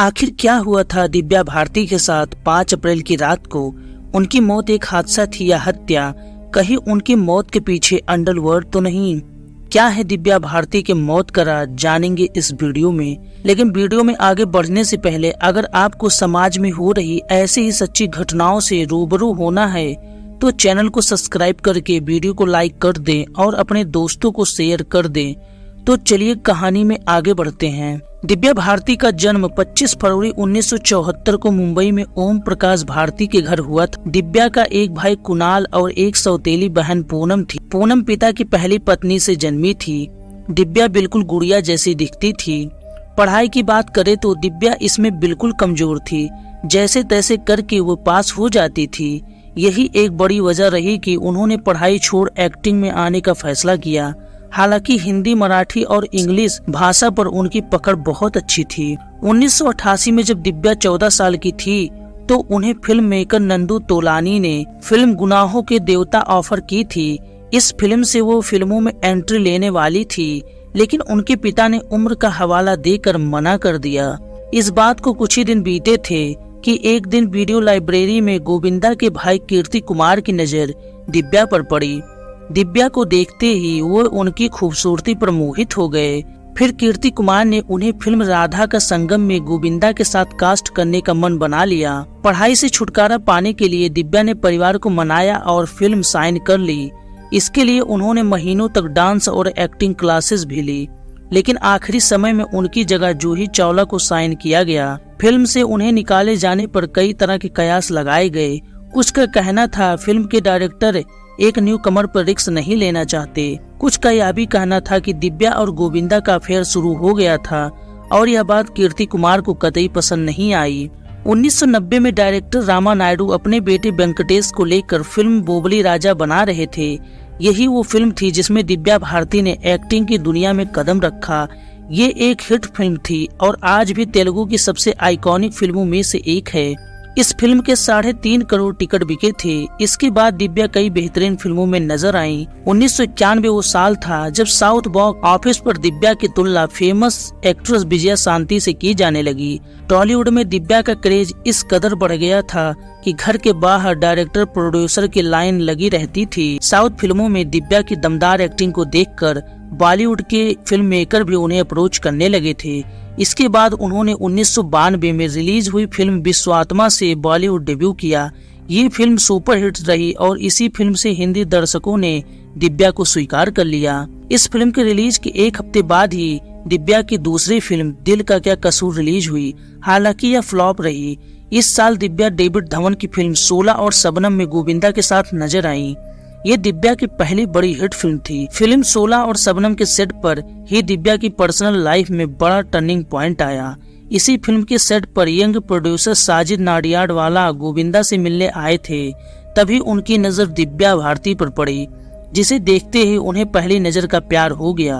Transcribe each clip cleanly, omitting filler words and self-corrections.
आखिर क्या हुआ था दिव्या भारती के साथ 5 अप्रैल की रात को? उनकी मौत एक हादसा थी या हत्या? कहीं उनकी मौत के पीछे अंडरवर्ल्ड तो नहीं? क्या है दिव्या भारती के मौत का राज, जानेंगे इस वीडियो में। लेकिन वीडियो में आगे बढ़ने से पहले अगर आपको समाज में हो रही ऐसी ही सच्ची घटनाओं से रूबरू होना है तो चैनल को सब्सक्राइब करके वीडियो को लाइक कर दें और अपने दोस्तों को शेयर कर दें। तो चलिए कहानी में आगे बढ़ते हैं। दिव्या भारती का जन्म 25 फरवरी 1974 को मुंबई में ओम प्रकाश भारती के घर हुआ था। दिव्या का एक भाई कुणाल और एक सौतेली बहन पूनम थी। पूनम पिता की पहली पत्नी से जन्मी थी। दिव्या बिल्कुल गुड़िया जैसी दिखती थी। पढ़ाई की बात करें तो दिव्या इसमें बिल्कुल कमजोर थी। जैसे तैसे करके वो पास हो जाती थी। यही एक बड़ी वजह रही कि उन्होंने पढ़ाई छोड़ एक्टिंग में आने का फैसला किया। हालांकि हिंदी, मराठी और इंग्लिश भाषा पर उनकी पकड़ बहुत अच्छी थी। 1988 में जब दिव्या 14 साल की थी तो उन्हें फिल्म मेकर नंदू तोलानी ने फिल्म गुनाहों के देवता ऑफर की थी। इस फिल्म से वो फिल्मों में एंट्री लेने वाली थी, लेकिन उनके पिता ने उम्र का हवाला देकर मना कर दिया। इस बात को कुछ ही दिन बीते थे कि एक दिन वीडियो लाइब्रेरी में गोविंदा के भाई कीर्ति कुमार की नजर दिव्या पर पड़ी। दिव्या को देखते ही वो उनकी खूबसूरती पर मोहित हो गए। फिर कीर्ति कुमार ने उन्हें फिल्म राधा का संगम में गोविंदा के साथ कास्ट करने का मन बना लिया। पढ़ाई से छुटकारा पाने के लिए दिव्या ने परिवार को मनाया और फिल्म साइन कर ली। इसके लिए उन्होंने महीनों तक डांस और एक्टिंग क्लासेस भी ली, लेकिन आखिरी समय में उनकी जगह जूही चावला को साइन किया गया। फिल्म से उन्हें निकाले जाने पर कई तरह के कयास लगाए गए। कुछ का कहना था फिल्म के डायरेक्टर एक न्यू कमर पर रिस्क नहीं लेना चाहते। कुछ का यह भी कहना था कि दिव्या और गोविंदा का अफेयर शुरू हो गया था और यह बात कीर्ति कुमार को कतई पसंद नहीं आई। 1990 में डायरेक्टर रामा नायडू अपने बेटे वेंकटेश को लेकर फिल्म बोबली राजा बना रहे थे। यही वो फिल्म थी जिसमें दिव्या भारती ने एक्टिंग की दुनिया में कदम रखा। ये एक हिट फिल्म थी और आज भी तेलुगु की सबसे आइकॉनिक फिल्मों में से एक है। इस फिल्म के 3.5 करोड़ टिकट बिके थे। इसके बाद दिव्या कई बेहतरीन फिल्मों में नजर आईं। 1991 वो साल था जब साउथ बॉक्स ऑफिस पर दिव्या की तुलना फेमस एक्ट्रेस विजया शांति से की जाने लगी। टॉलीवुड में दिव्या का क्रेज इस कदर बढ़ गया था कि घर के बाहर डायरेक्टर प्रोड्यूसर की लाइन लगी रहती थी। साउथ फिल्मों में दिव्या की दमदार एक्टिंग को देखकर बॉलीवुड के फिल्म मेकर भी उन्हें अप्रोच करने लगे थे। इसके बाद उन्होंने 1992 में रिलीज हुई फिल्म विश्वात्मा से बॉलीवुड डेब्यू किया। ये फिल्म सुपरहिट रही और इसी फिल्म से हिंदी दर्शकों ने दिव्या को स्वीकार कर लिया। इस फिल्म के रिलीज के एक हफ्ते बाद ही दिव्या की दूसरी फिल्म दिल का क्या कसूर रिलीज हुई। हालांकि यह फ्लॉप रही। इस साल दिव्या डेविड धवन की फिल्म 16 और शबनम में गोविंदा के साथ नजर आई। ये दिव्या की पहली बड़ी हिट फिल्म थी। फिल्म 16 और शबनम के सेट पर ही दिव्या की पर्सनल लाइफ में बड़ा टर्निंग पॉइंट आया। इसी फिल्म के सेट पर यंग प्रोड्यूसर साजिद नाडियाडवाला गोविंदा से मिलने आए थे। तभी उनकी नजर दिव्या भारती पर पड़ी, जिसे देखते ही उन्हें पहली नजर का प्यार हो गया।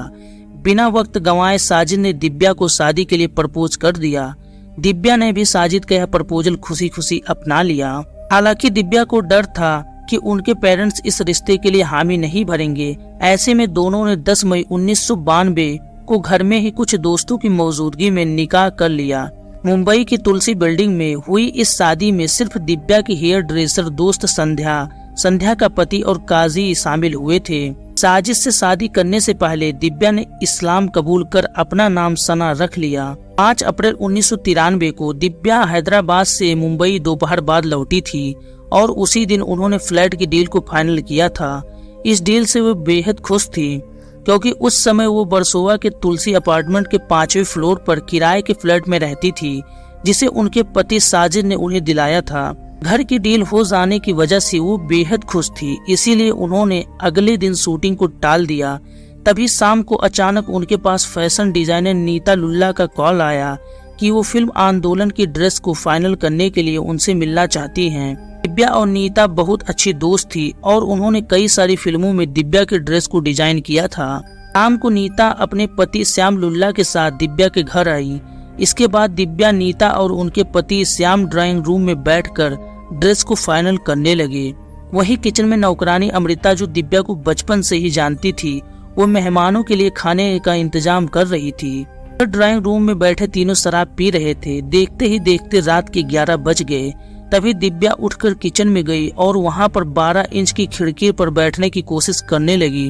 बिना वक्त गंवाए साजिद ने दिव्या को शादी के लिए प्रपोज कर दिया। दिव्या ने भी साजिद का यह प्रपोजल खुशी खुशी अपना लिया। हालांकि दिव्या को डर था कि उनके पेरेंट्स इस रिश्ते के लिए हामी नहीं भरेंगे। ऐसे में दोनों ने 10 मई 1992 को घर में ही कुछ दोस्तों की मौजूदगी में निकाह कर लिया। मुंबई की तुलसी बिल्डिंग में हुई इस शादी में सिर्फ दिव्या की हेयर ड्रेसर दोस्त संध्या का पति और काजी शामिल हुए थे। साजिद से शादी करने से पहले दिव्या ने इस्लाम कबूल कर अपना नाम सना रख लिया। 5 अप्रैल 1993 को दिव्या हैदराबाद से मुंबई दोपहर बाद लौटी थी और उसी दिन उन्होंने फ्लैट की डील को फाइनल किया था। इस डील से वो बेहद खुश थी क्योंकि उस समय वो बरसोवा के तुलसी अपार्टमेंट के 5वें फ्लोर पर किराए के फ्लैट में रहती थी, जिसे उनके पति साजिद ने उन्हें दिलाया था। घर की डील हो जाने की वजह से वो बेहद खुश थी, इसीलिए उन्होंने अगले दिन शूटिंग को टाल दिया। तभी शाम को अचानक उनके पास फैशन डिजाइनर नीता लुल्ला का कॉल आया कि वो फिल्म आंदोलन की ड्रेस को फाइनल करने के लिए उनसे मिलना चाहती हैं। दिव्या और नीता बहुत अच्छी दोस्त थी और उन्होंने कई सारी फिल्मों में दिव्या के ड्रेस को डिजाइन किया था। शाम को नीता अपने पति श्याम लुल्ला के साथ दिव्या के घर आई। इसके बाद दिव्या, नीता और उनके पति श्याम ड्राइंग रूम में बैठकर ड्रेस को फाइनल करने लगे। वहीं किचन में नौकरानी अमृता, जो दिव्या को बचपन से ही जानती थी, वो मेहमानों के लिए खाने का इंतजाम कर रही थी। ड्राइंग रूम में बैठे तीनों शराब पी रहे थे। देखते ही देखते रात के 11 बज गए। तभी दिव्या उठकर किचन में गई और वहां पर 12 इंच की खिड़की पर बैठने की कोशिश करने लगी।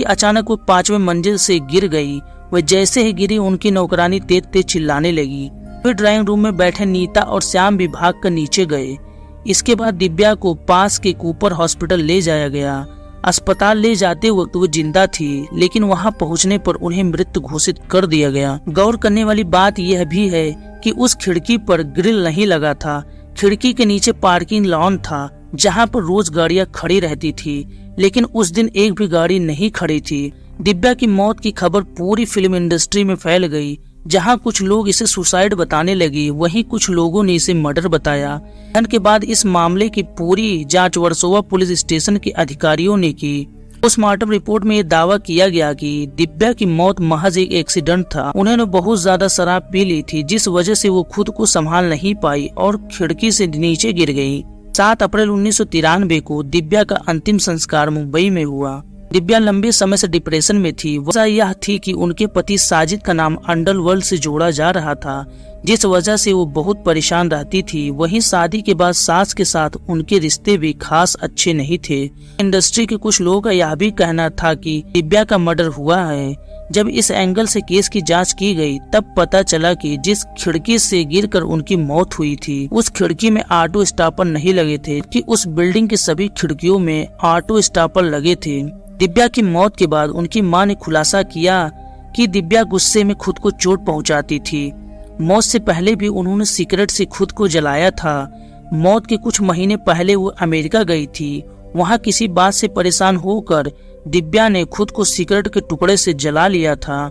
अचानक वो 5वें मंजिल से गिर गई। वह जैसे ही गिरी उनकी नौकरानी तेज तेज चिल्लाने लगी। फिर ड्राइंग रूम में बैठे नीता और श्याम भी भाग कर नीचे गए। इसके बाद दिव्या को पास के कूपर हॉस्पिटल ले जाया गया। अस्पताल ले जाते वक्त वो जिंदा थी, लेकिन वहां पहुंचने पर उन्हें मृत घोषित कर दिया गया। गौर करने वाली बात यह भी है कि उस खिड़की पर ग्रिल नहीं लगा था। खिड़की के नीचे पार्किंग लॉन था, जहां पर रोज गाड़ियां खड़ी रहती थी, लेकिन उस दिन एक भी गाड़ी नहीं खड़ी थी। दिव्या की मौत की खबर पूरी फिल्म इंडस्ट्री में फैल गई। जहां कुछ लोग इसे सुसाइड बताने लगे, वहीं कुछ लोगों ने इसे मर्डर बताया। के बाद इस मामले की पूरी जांच वर्सोवा पुलिस स्टेशन के अधिकारियों ने की। पोस्टमार्टम रिपोर्ट में यह दावा किया गया कि दिव्या की मौत महज एक एक्सीडेंट था। उन्होंने बहुत ज्यादा शराब पी ली थी, जिस वजह से वो खुद को संभाल नहीं पाई और खिड़की से नीचे गिर गई। 7 अप्रैल 1993 को दिव्या का अंतिम संस्कार मुंबई में हुआ। दिव्या लंबे समय से डिप्रेशन में थी। वजह यह थी कि उनके पति साजिद का नाम अंडरवर्ल्ड से जोड़ा जा रहा था, जिस वजह से वो बहुत परेशान रहती थी। वहीं शादी के बाद सास के साथ उनके रिश्ते भी खास अच्छे नहीं थे। इंडस्ट्री के कुछ लोगों का यह भी कहना था कि दिव्या का मर्डर हुआ है। जब इस एंगल से केस की जांच की गई, तब पता चला कि जिस खिड़की से गिरकर उनकी मौत हुई थी, उस खिड़की में ऑटो स्टॉपर नहीं लगे थे कि उस बिल्डिंग की सभी खिड़कियों में ऑटो स्टॉपर लगे थे। दिव्या की मौत के बाद उनकी मां ने खुलासा किया कि दिव्या गुस्से में खुद को चोट पहुंचाती थी। मौत से पहले भी उन्होंने सिगरेट से खुद को जलाया था। मौत के कुछ महीने पहले वो अमेरिका गई थी। वहां किसी बात से परेशान होकर दिव्या ने खुद को सिगरेट के टुकड़े से जला लिया था।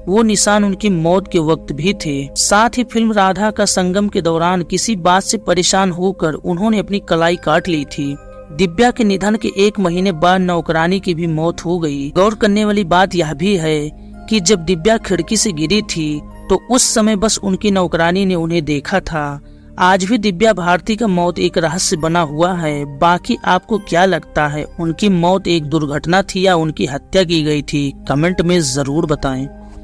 वो निशान उनकी मौत के वक्त भी थे। साथ ही फिल्म राधा का संगम के दौरान किसी बात से परेशान होकर उन्होंने अपनी कलाई काट ली थी। दिव्या के निधन के 1 महीने बाद नौकरानी की भी मौत हो गई। गौर करने वाली बात यह भी है कि जब दिव्या खिड़की से गिरी थी, तो उस समय बस उनकी नौकरानी ने उन्हें देखा था। आज भी दिव्या भारती का मौत एक रहस्य बना हुआ है। बाकी आपको क्या लगता है, उनकी मौत एक दुर्घटना थी या उनकी हत्या की गई थी? कमेंट में जरूर बताएं।